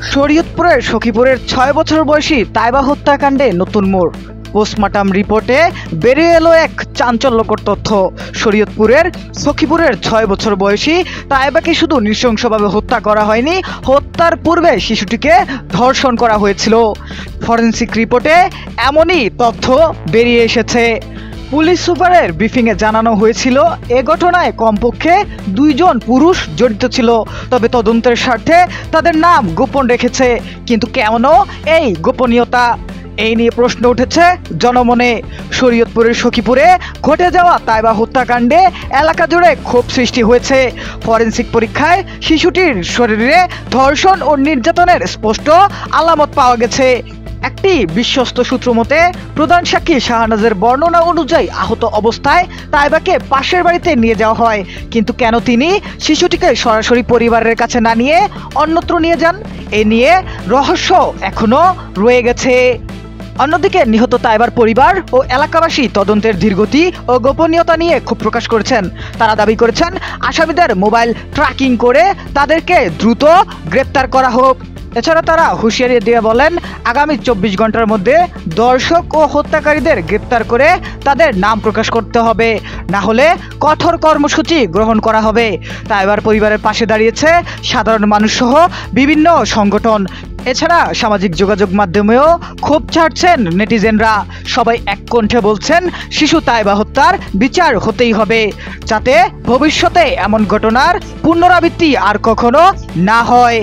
শরীয়তপুরের সখীপুরের ৬ বছর বয়সী তাইবা হত্যাকাণ্ডে নতুন মোড়। পোস্টমর্টম রিপোর্টে বেরিয়ে এলো এক চাঞ্চল্যকর তথ্য। শরীয়তপুরের সখীপুরের ৬ বছর বয়সী তাইবাকে শুধু নৃশংসভাবে হত্যা করা হয়নি, হত্যার পূর্বে শিশুটিকে ধর্ষণ করা হয়েছিল। ফরেনসিক রিপোর্টে এমনই তথ্য বেরিয়ে এসেছে। পুলিশ সুপারের ব্রিফিংয়ে জানানো হয়েছিল এ ঘটনায় কমপক্ষে ২ জন পুরুষ জড়িত ছিল, তবে তদন্তের স্বার্থে তাদের নাম গোপন রেখেছে। কিন্তু কেন এই গোপনীয়তা? এই নিয়ে প্রশ্ন উঠেছে জনমনে। শরীয়তপুরের সখীপুরে ঘটে যাওয়া তাইবা হত্যাকাণ্ডে এলাকা জুড়ে ক্ষোভ সৃষ্টি হয়েছে। ফরেনসিক পরীক্ষায় শিশুটির শরীরে ধর্ষণ ও নির্যাতনের স্পষ্ট আলামত পাওয়া গেছে। একটি বিশ্বস্ত সূত্র মতে প্রধান সাক্ষী শাহনাজের বর্ণনা অনুযায়ী আহত অবস্থায় তাইবাকে পাশের বাড়িতে নিয়ে যাওয়া হয়। কিন্তু কেন তিনি শিশুটিকে সরাসরি পরিবারের কাছে না নিয়ে অন্যত্র নিয়ে যান, এ নিয়ে রহস্য এখনো রয়ে গেছে। অন্যদিকে নিহত তাইবার পরিবার ও এলাকাবাসী তদন্তের ধীরগতি ও গোপনীয়তা নিয়ে ক্ষোভ প্রকাশ করেছেন। তারা দাবি করেছেন আসামিদের মোবাইল ট্র্যাকিং করে তাদেরকে দ্রুত গ্রেপ্তার করা হোক। এছাড়া তারা হুঁশিয়ারি দিয়ে বলেন আগামী ২৪ ঘন্টার মধ্যে দর্শক ও হত্যাকারীদের গ্রেপ্তার করে তাদের নাম প্রকাশ করতে হবে, না হলে কঠোর কর্মসূচি গ্রহণ করা হবে। তাইবার পরিবারের পাশে দাঁড়িয়েছে সাধারণ মানুষ সহ বিভিন্ন সংগঠন। এছাড়া সামাজিক যোগাযোগ মাধ্যমেও ক্ষোভ ছাড়ছেন নেটিজেনরা। সবাই এক কণ্ঠে বলছেন শিশু তাইবা হত্যার বিচার হতেই হবে, যাতে ভবিষ্যতে এমন ঘটনার পুনরাবৃত্তি আর কখনো না হয়।